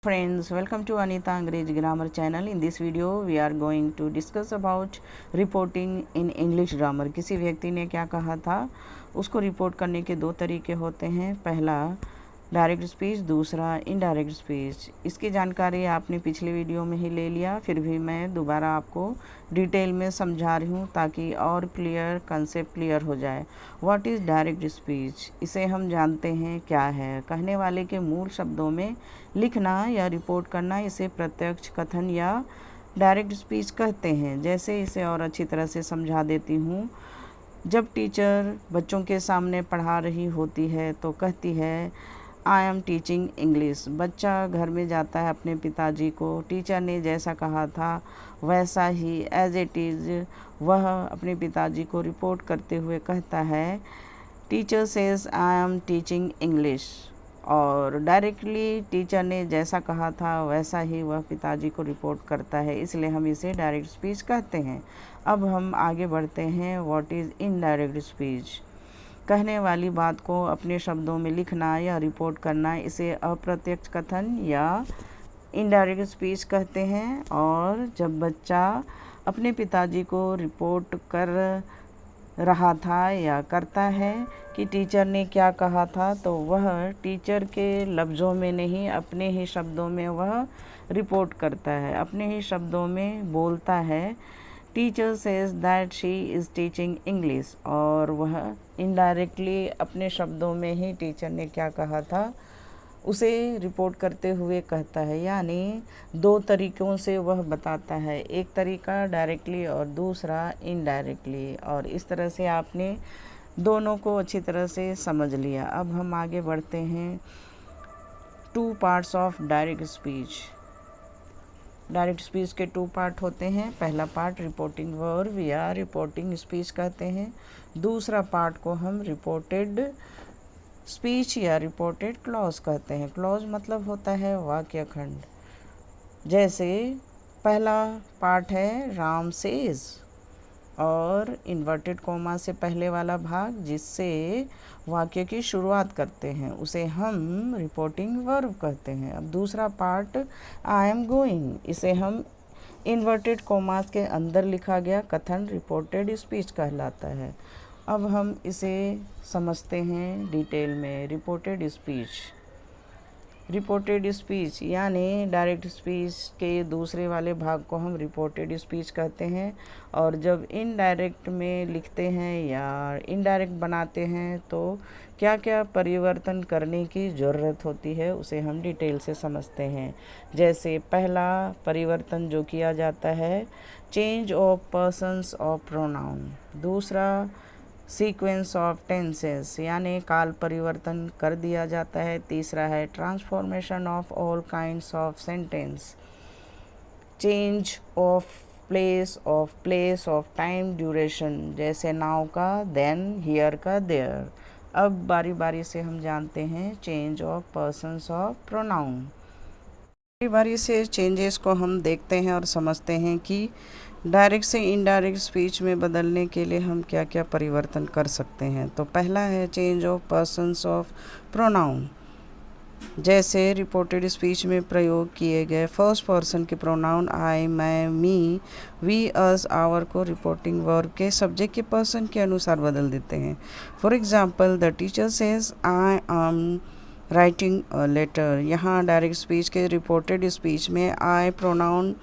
Friends, welcome to Anita Angrez Grammar channel. In this video we are going to discuss about reporting in English grammar. किसी व्यक्ति ने क्या कहा था, उसको रिपोर्ट करने के दो तरीके होते हैं। पहला डायरेक्ट स्पीच, दूसरा इनडायरेक्ट स्पीच। इसकी जानकारी आपने पिछले वीडियो में ही ले लिया, फिर भी मैं दोबारा आपको डिटेल में समझा रही हूँ ताकि और क्लियर कंसेप्ट क्लियर हो जाए। What is direct speech? इसे हम जानते हैं क्या है। कहने वाले के मूल शब्दों में लिखना या रिपोर्ट करना, इसे प्रत्यक्ष कथन या डायरेक्ट स्पीच कहते हैं। जैसे इसे और अच्छी तरह से समझा देती हूँ। जब टीचर बच्चों के सामने पढ़ा रही होती है तो कहती है आई एम टीचिंग इंग्लिश। बच्चा घर में जाता है अपने पिताजी को, टीचर ने जैसा कहा था वैसा ही एज इट इज़ वह अपने पिताजी को रिपोर्ट करते हुए कहता है teacher says I am teaching English. और डायरेक्टली टीचर ने जैसा कहा था वैसा ही वह पिताजी को रिपोर्ट करता है, इसलिए हम इसे डायरेक्ट स्पीच कहते हैं। अब हम आगे बढ़ते हैं। What is indirect speech? कहने वाली बात को अपने शब्दों में लिखना या रिपोर्ट करना, इसे अप्रत्यक्ष कथन या इनडायरेक्ट स्पीच कहते हैं। और जब बच्चा अपने पिताजी को रिपोर्ट कर रहा था या करता है कि टीचर ने क्या कहा था, तो वह टीचर के लफ्ज़ों में नहीं, अपने ही शब्दों में वह रिपोर्ट करता है, अपने ही शब्दों में बोलता है teacher says that she is teaching English. और वह इनडायरेक्टली अपने शब्दों में ही टीचर ने क्या कहा था उसे रिपोर्ट करते हुए कहता है। यानी दो तरीक़ों से वह बताता है, एक तरीका डायरेक्टली और दूसरा इनडायरेक्टली। और इस तरह से आपने दोनों को अच्छी तरह से समझ लिया। अब हम आगे बढ़ते हैं। Two parts of direct speech. Direct speech के टू पार्ट होते हैं। पहला पार्ट रिपोर्टिंग वर्ब या रिपोर्टिंग स्पीच कहते हैं। दूसरा पार्ट को हम रिपोर्टेड स्पीच या रिपोर्टेड क्लॉज कहते हैं। क्लॉज मतलब होता है वाक्य खंड। जैसे पहला पार्ट है राम सेज, और इन्वर्टेड कोमा से पहले वाला भाग जिससे वाक्य की शुरुआत करते हैं उसे हम रिपोर्टिंग वर्ब कहते हैं। अब दूसरा पार्ट आई एम गोइंग, इसे हम इन्वर्टेड कोमास के अंदर लिखा गया कथन रिपोर्टेड स्पीच कहलाता है। अब हम इसे समझते हैं डिटेल में। रिपोर्टेड स्पीच, रिपोर्टेड स्पीच यानी डायरेक्ट स्पीच के दूसरे वाले भाग को हम रिपोर्टेड स्पीच कहते हैं। और जब इनडायरेक्ट में लिखते हैं या इनडायरेक्ट बनाते हैं तो क्या क्या परिवर्तन करने की ज़रूरत होती है उसे हम डिटेल से समझते हैं। जैसे पहला परिवर्तन जो किया जाता है change of persons of pronoun. दूसरा सीक्वेंस ऑफ टेंसेस यानी काल परिवर्तन कर दिया जाता है। तीसरा है transformation of all kinds of sentence. Change of place of time duration, जैसे नाउ का देन, हियर का देयर। अब बारी बारी से हम जानते हैं change of persons of pronoun. बारी बारी से चेंजेस को हम देखते हैं और समझते हैं कि डायरेक्ट से इनडायरेक्ट स्पीच में बदलने के लिए हम क्या क्या परिवर्तन कर सकते हैं। तो पहला है change of persons of pronoun. जैसे रिपोर्टेड स्पीच में प्रयोग किए गए फर्स्ट पर्सन के प्रोनाउन आई, मैं, मी, वी, अस, आवर को रिपोर्टिंग वर्ब के सब्जेक्ट के पर्सन के अनुसार बदल देते हैं। For example the teacher says I am writing a letter. यहाँ डायरेक्ट स्पीच के रिपोर्टेड स्पीच में आई प्रोनाउन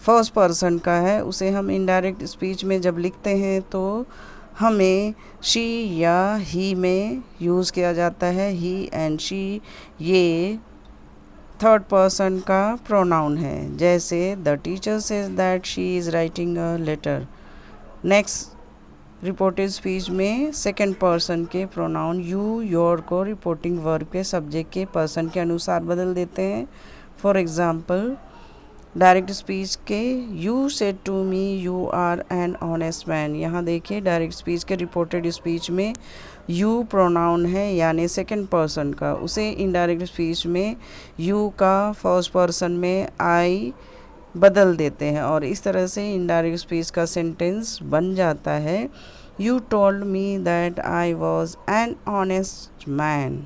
फर्स्ट पर्सन का है, उसे हम इनडायरेक्ट स्पीच में जब लिखते हैं तो हमें शी या ही में यूज़ किया जाता है। ही एंड शी ये थर्ड पर्सन का प्रोनाउन है। जैसे the teacher says that she is writing a letter. Next reported speech में सेकंड पर्सन के प्रोनाउन यू, योर को रिपोर्टिंग वर्ब के सब्जेक्ट के पर्सन के अनुसार बदल देते हैं। फॉर एग्ज़ाम्पल डायरेक्ट स्पीच के you said to me you are an honest man. यहाँ देखिए डायरेक्ट स्पीच के रिपोर्टेड स्पीच में यू प्रोनाउन है यानी सेकंड पर्सन का, उसे इनडायरेक्ट स्पीच में यू का फर्स्ट पर्सन में आई बदल देते हैं और इस तरह से इनडायरेक्ट स्पीच का सेंटेंस बन जाता है you told me that I was an honest man.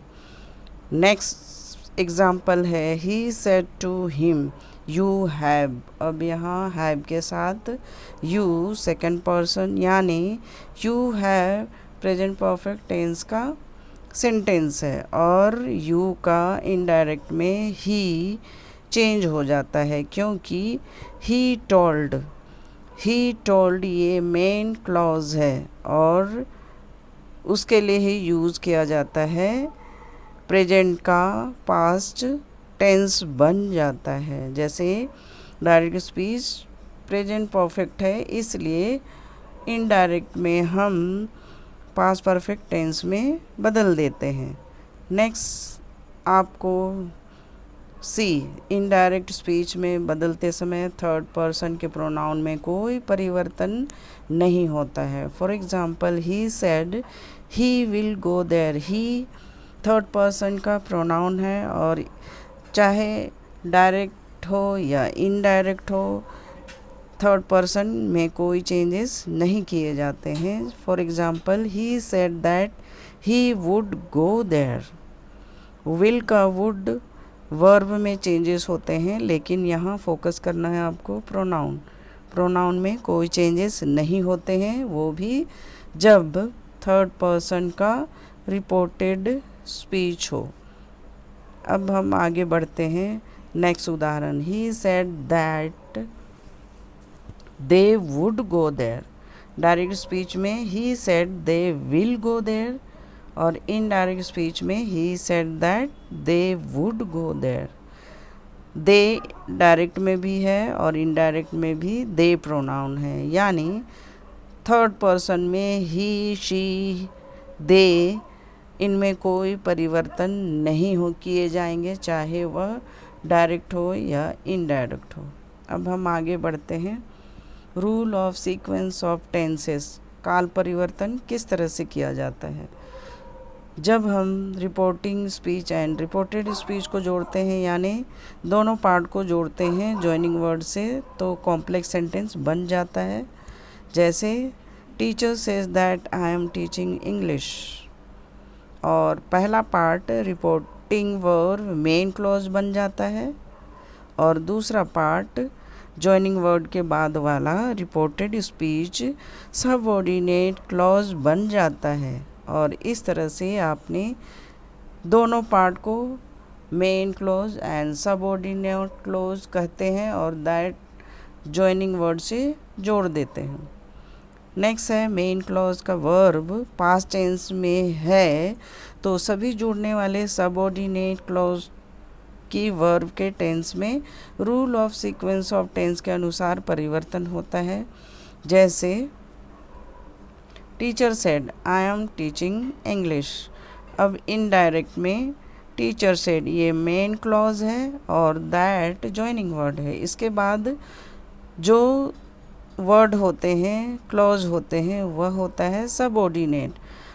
Next example है he said to him you have. अब यहाँ हैव के साथ यू सेकंड पर्सन यानी you have present perfect tense का सेंटेंस है और यू का इनडायरेक्ट में ही चेंज हो जाता है क्योंकि ही टोल्ड ये मेन क्लॉज है और उसके लिए ही यूज़ किया जाता है। प्रेजेंट का पास्ट टेंस बन जाता है। जैसे डायरेक्ट स्पीच प्रेजेंट परफेक्ट है इसलिए इनडायरेक्ट में हम पास्ट परफेक्ट टेंस में बदल देते हैं। नेक्स्ट आपको सी इनडायरेक्ट स्पीच में बदलते समय थर्ड पर्सन के प्रोनाउन में कोई परिवर्तन नहीं होता है। For example he said he will go there. He third person का प्रोनाउन है और चाहे डायरेक्ट हो या इनडायरेक्ट हो थर्ड पर्सन में कोई चेंजेस नहीं किए जाते हैं। For example he said that he would go there. Will का वुड वर्ब में चेंजेस होते हैं लेकिन यहाँ फोकस करना है आपको प्रोनाउन में कोई चेंजेस नहीं होते हैं, वो भी जब थर्ड पर्सन का रिपोर्टेड स्पीच हो। अब हम आगे बढ़ते हैं। नेक्स्ट उदाहरण he said that they would go there. Direct speech में he said they will go there और इनडायरेक्ट स्पीच में he said that they would go there. They direct में भी है और इनडायरेक्ट में भी दे प्रोनाउन है यानी थर्ड पर्सन में ही शी दे इनमें कोई परिवर्तन नहीं हो किए जाएंगे चाहे वह डायरेक्ट हो या इनडायरेक्ट हो। अब हम आगे बढ़ते हैं। Rule of sequence of tenses, काल परिवर्तन किस तरह से किया जाता है। जब हम reporting speech and reported speech को जोड़ते हैं यानी दोनों पार्ट को जोड़ते हैं जॉइनिंग वर्ड से तो कॉम्प्लेक्स सेंटेंस बन जाता है। जैसे teacher says that I am teaching English और पहला part reporting verb main clause बन जाता है और दूसरा पार्ट जॉइनिंग वर्ड के बाद वाला रिपोर्टेड स्पीच सबऑर्डिनेट क्लॉज बन जाता है। और इस तरह से आपने दोनों पार्ट को main clause and subordinate clause कहते हैं और दैट जॉइनिंग वर्ड से जोड़ देते हैं। नेक्स्ट है मेन क्लॉज का वर्ब पास्ट टेंस में है तो सभी जुड़ने वाले सबऑर्डिनेट क्लॉज की वर्ब के टेंस में rule of sequence of tense के अनुसार परिवर्तन होता है। जैसे teacher said I am teaching English. अब इनडायरेक्ट में टीचर सेड ये मेन क्लॉज है और दैट जॉइनिंग वर्ड है। इसके बाद जो वर्ड होते हैं क्लॉज होते हैं वह होता है सबऑर्डिनेट।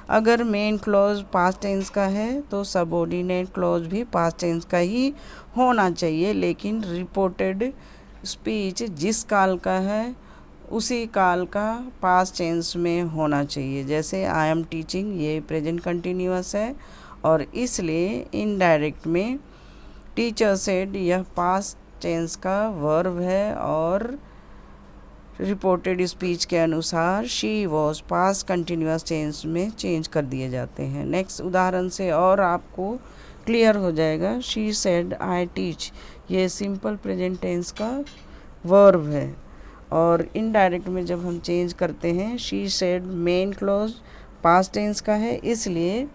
अगर मेन क्लॉज पास्ट टेंस का है तो सबऑर्डिनेट क्लॉज भी पास्ट टेंस का ही होना चाहिए लेकिन रिपोर्टेड स्पीच जिस काल का है उसी काल का पास्ट टेंस में होना चाहिए। जैसे आई एम टीचिंग ये प्रेजेंट कंटिन्यूअस है और इसलिए इनडायरेक्ट में टीचर सेड यह पास्ट टेंस का वर्ब है और रिपोर्टेड स्पीच के अनुसार she was past continuous tense में चेंज कर दिए जाते हैं। नेक्स्ट उदाहरण से और आपको क्लियर हो जाएगा। शी सेड आई टीच ये सिंपल प्रेजेंट टेंस का वर्ब है और इनडायरेक्ट में जब हम चेंज करते हैं she said main clause past tense का है इसलिए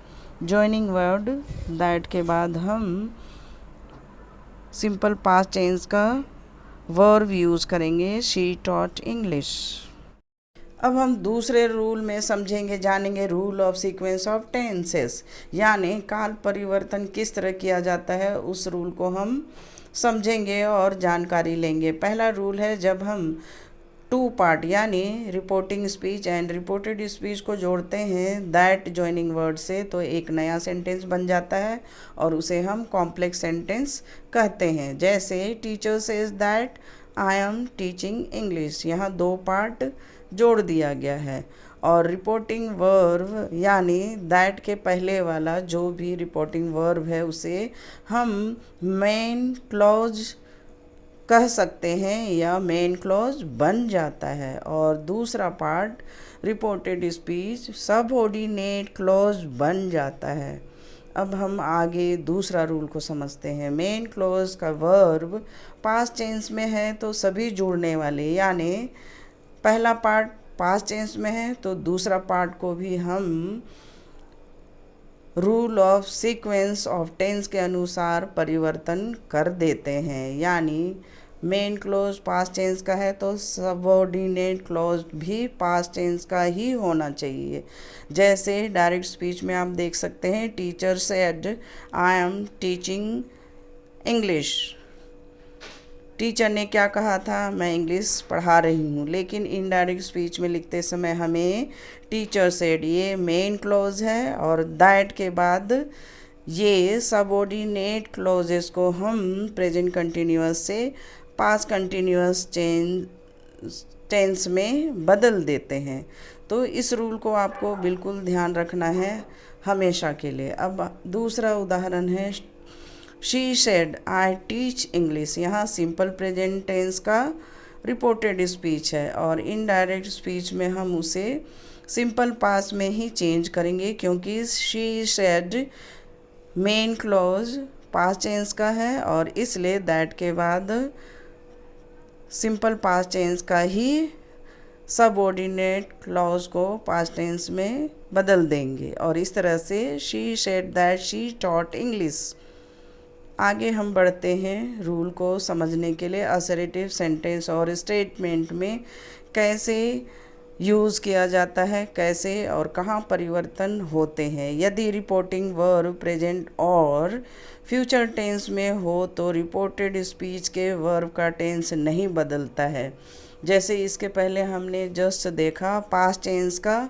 जॉइनिंग वर्ड दैट के बाद हम सिंपल पास्ट टेंस का वर्ब यूज़ करेंगे शी टॉट इंग्लिश। अब हम दूसरे रूल में समझेंगे जानेंगे rule of sequence of tenses यानी काल परिवर्तन किस तरह किया जाता है उस रूल को हम समझेंगे और जानकारी लेंगे। पहला रूल है जब हम टू पार्ट यानी reporting speech and reported speech को जोड़ते हैं दैट जॉइनिंग वर्ड से तो एक नया सेंटेंस बन जाता है और उसे हम कॉम्प्लेक्स सेंटेंस कहते हैं। जैसे teacher says that I am teaching English, यहाँ दो पार्ट जोड़ दिया गया है और रिपोर्टिंग वर्ब यानी दैट के पहले वाला जो भी रिपोर्टिंग वर्ब है उसे हम मेन क्लॉज कह सकते हैं या मेन क्लॉज बन जाता है। और दूसरा part reported speech subordinate clause बन जाता है। अब हम आगे दूसरा रूल को समझते हैं। मेन क्लॉज का वर्ब पास्ट टेंस में है तो सभी जुड़ने वाले, यानी पहला पार्ट पास्ट टेंस में है तो दूसरा पार्ट को भी हम rule of sequence of tense के अनुसार परिवर्तन कर देते हैं। यानी मेन क्लॉज पास्ट टेंस का है तो सबऑर्डिनेट क्लॉज भी पास्ट टेंस का ही होना चाहिए। जैसे डायरेक्ट स्पीच में आप देख सकते हैं, teacher said I am teaching English. Teacher ने क्या कहा था, मैं इंग्लिश पढ़ा रही हूँ। लेकिन इनडायरेक्ट स्पीच में लिखते समय हमें टीचर सेड ये मेन क्लॉज है और दैट के बाद ये सबऑर्डिनेट क्लॉजेस को हम प्रेजेंट कंटिन्यूअस से पास्ट कंटिन्यूअस टेंस में बदल देते हैं। तो इस रूल को आपको बिल्कुल ध्यान रखना है हमेशा के लिए। अब दूसरा उदाहरण है, she said I teach English. यहाँ सिंपल प्रेजेंट टेंस का रिपोर्टेड स्पीच है और इनडायरेक्ट स्पीच में हम उसे सिंपल पास्ट में ही चेंज करेंगे, क्योंकि she said main clause past tense का है और इसलिए दैट के बाद सिंपल पास्ट टेंस का ही सबऑर्डिनेट क्लॉज को पास्ट टेंस में बदल देंगे। और इस तरह से she said that she taught English. आगे हम बढ़ते हैं रूल को समझने के लिए। असर्टिव सेंटेंस और स्टेटमेंट में कैसे यूज़ किया जाता है, कैसे और कहाँ परिवर्तन होते हैं। यदि रिपोर्टिंग वर्ब प्रेजेंट और फ्यूचर टेंस में हो तो रिपोर्टेड स्पीच के वर्ब का टेंस नहीं बदलता है। जैसे इसके पहले हमने जस्ट देखा, पास्ट टेंस का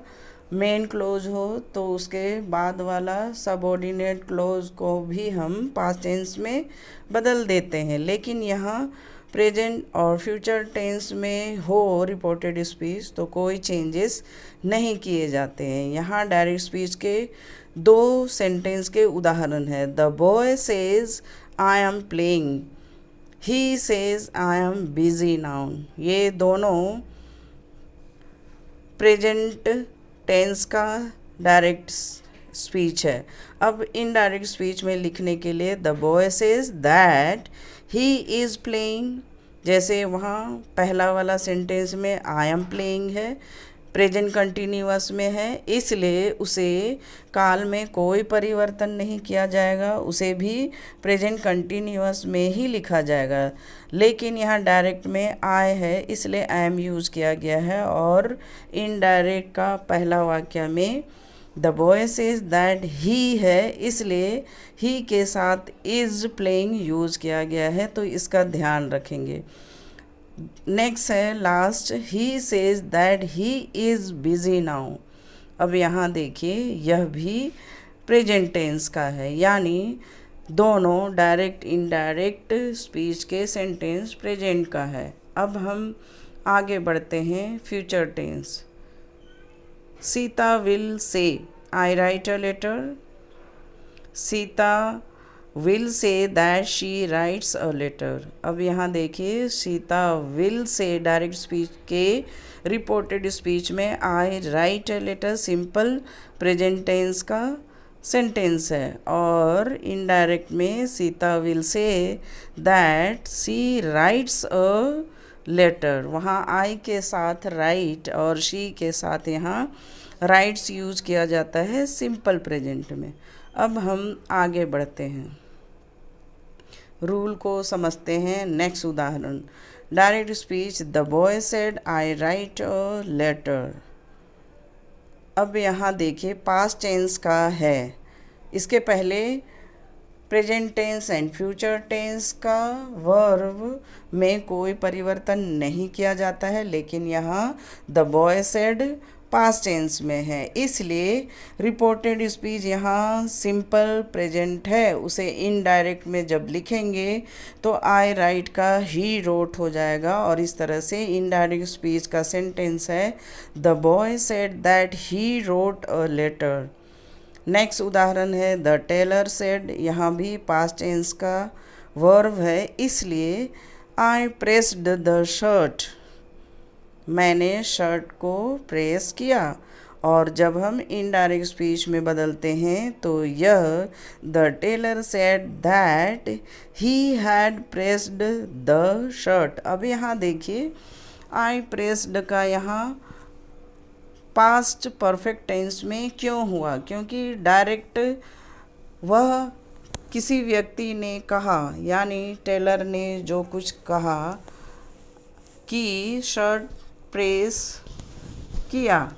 मेन क्लोज हो तो उसके बाद वाला सबऑर्डिनेट क्लोज को भी हम पास्ट टेंस में बदल देते हैं। लेकिन यहाँ प्रेजेंट और फ्यूचर टेंस में हो रिपोर्टेड स्पीच तो कोई चेंजेस नहीं किए जाते हैं। यहाँ डायरेक्ट स्पीच के दो सेंटेंस के उदाहरण है। The boy says I am playing, he says I am busy now. ये दोनों प्रेजेंट टेंस का डायरेक्ट स्पीच है। अब इनडायरेक्ट स्पीच में लिखने के लिए the boy says that he is playing, जैसे वहाँ पहला वाला सेंटेंस में आई एम प्लेइंग है, प्रेजेंट कंटिन्यूअस में है, इसलिए उसे काल में कोई परिवर्तन नहीं किया जाएगा, उसे भी प्रेजेंट कंटिन्यूअस में ही लिखा जाएगा। लेकिन यहाँ डायरेक्ट में आई है इसलिए आई एम यूज़ किया गया है। और इनडायरेक्ट का पहला वाक्य में the boy says that he है इसलिए ही के साथ इज़ प्लेइंग यूज़ किया गया है, तो इसका ध्यान रखेंगे। नेक्स्ट है last, he says that he is busy now. अब यहाँ देखिए यह भी प्रेजेंट टेंस का है, यानी दोनों डायरेक्ट इनडायरेक्ट स्पीच के सेंटेंस प्रेजेंट का है। अब हम आगे बढ़ते हैं future tense. Sita will say I write a letter. Sita will say that she writes a letter. अब यहाँ देखिए Sita will say direct speech के रिपोर्टेड स्पीच में I write a letter simple present tense का सेंटेंस है। और इनडायरेक्ट में Sita will say that she writes a letter, वहाँ आई के साथ राइट और शी के साथ यहाँ राइट्स यूज़ किया जाता है सिंपल प्रेजेंट में। अब हम आगे बढ़ते हैं, रूल को समझते हैं। नेक्स्ट उदाहरण, direct speech the boy said I write a letter. अब यहाँ देखिए पास्ट टेंस का है, इसके पहले present tense and future tense का वर्ब में कोई परिवर्तन नहीं किया जाता है। लेकिन यहाँ the boy said past tense में है, इसलिए रिपोर्टेड स्पीच यहाँ सिंपल प्रेजेंट है। उसे इनडायरेक्ट में जब लिखेंगे तो आई राइट का ही रोट हो जाएगा और इस तरह से इनडायरेक्ट स्पीच का सेंटेंस है the boy said that he wrote a letter. Next उदाहरण है द टेलर सेड, यहाँ भी पास्ट टेंस का वर्ब है, इसलिए आई प्रेस्ड द शर्ट, मैंने शर्ट को प्रेस किया। और जब हम इनडायरेक्ट स्पीच में बदलते हैं तो यह the tailor said that he had pressed the shirt. अब यहाँ देखिए आई प्रेस्ड का यहाँ पास्ट परफेक्ट टेंस में क्यों हुआ, क्योंकि डायरेक्ट वह किसी व्यक्ति ने कहा, यानी टेलर ने जो कुछ कहा कि शर्ट प्रेस किया,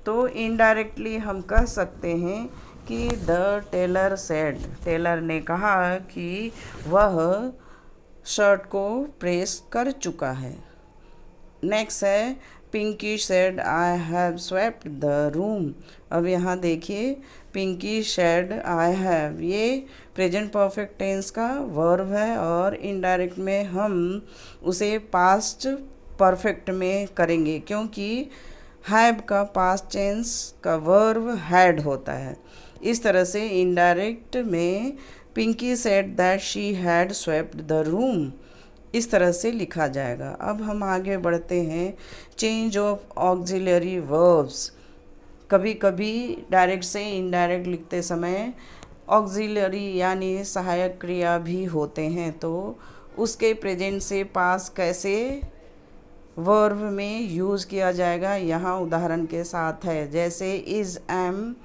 तो इनडायरेक्टली हम कह सकते हैं कि द टेलर सेड, टेलर ने कहा कि वह शर्ट को प्रेस कर चुका है। नेक्स्ट है Pinky said I have swept the room. अब यहाँ देखिए पिंकी सेड आई हैव, ये प्रेजेंट परफेक्ट टेंस का वर्ब है और इनडायरेक्ट में हम उसे पास्ट परफेक्ट में करेंगे, क्योंकि हैव का पास्ट टेंस का वर्ब हैड होता है। इस तरह से इनडायरेक्ट में Pinky said that she had swept the room, इस तरह से लिखा जाएगा। अब हम आगे बढ़ते हैं चेंज ऑफ ऑक्सिलरी वर्ब्स। कभी कभी डायरेक्ट से इनडायरेक्ट लिखते समय ऑक्सिलरी यानी सहायक क्रिया भी होते हैं, तो उसके प्रेजेंट से पास कैसे वर्ब में यूज़ किया जाएगा यहाँ उदाहरण के साथ है। जैसे इज़ एम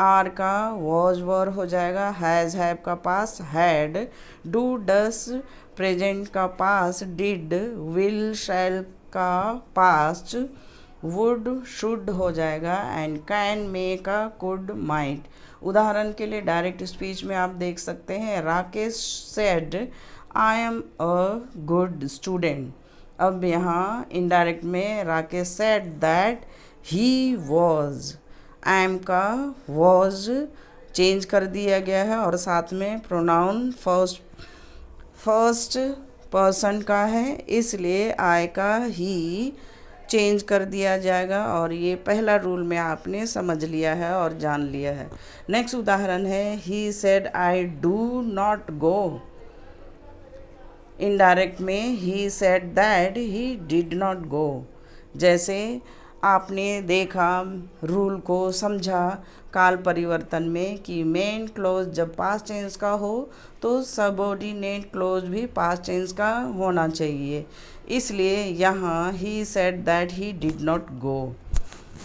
आर का वॉज वर्ब हो जाएगा, हैज़ हैव का पास हैड, डू डस प्रेजेंट का पास डिड, विल शैल का पास्ट वुड शुड हो जाएगा एंड कैन मे का कुड माइट। उदाहरण के लिए डायरेक्ट स्पीच में आप देख सकते हैं Rakesh said I am a good student. अब यहाँ इनडायरेक्ट में Rakesh said that he was, am का वॉज चेंज कर दिया गया है और साथ में प्रोनाउन फर्स्ट पर्सन का है, इसलिए आई का ही चेंज कर दिया जाएगा और ये पहला रूल में आपने समझ लिया है और जान लिया है। नेक्स्ट उदाहरण है he said I do not go. Indirect में he said that he did not go. जैसे आपने देखा, रूल को समझा काल परिवर्तन में कि मेन क्लोज जब पास्ट टेंस का हो तो सबऑर्डिनेट क्लोज भी पास्ट टेंस का होना चाहिए, इसलिए यहाँ he said that he did not go.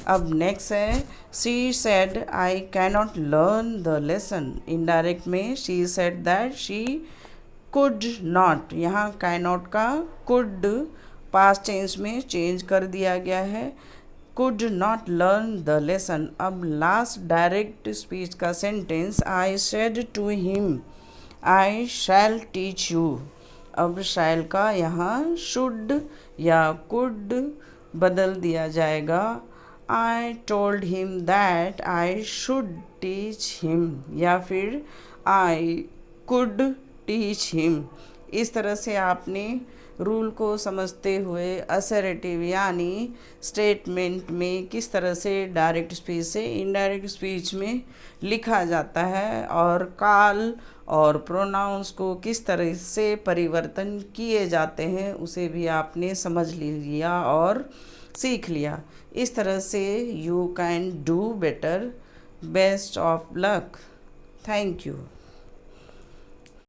अब नेक्स्ट है she said I cannot learn the lesson. Indirect में she said that she could not, यहाँ कैनॉट का कुड पास्ट टेंस में चेंज कर दिया गया है, could not learn the lesson. अब लास्ट डायरेक्ट स्पीच का sentence I said to him I shall teach you. अब शैल का यहाँ शुड या कुड बदल दिया जाएगा, I told him that I should teach him या फिर आई कुड टीच हिम। इस तरह से आपने रूल को समझते हुए असर्टिव यानी स्टेटमेंट में किस तरह से डायरेक्ट स्पीच से इनडायरेक्ट स्पीच में लिखा जाता है और काल और प्रोनाउंस को किस तरह से परिवर्तन किए जाते हैं उसे भी आपने समझ लिया और सीख लिया। इस तरह से you can do better. Best of luck. Thank you.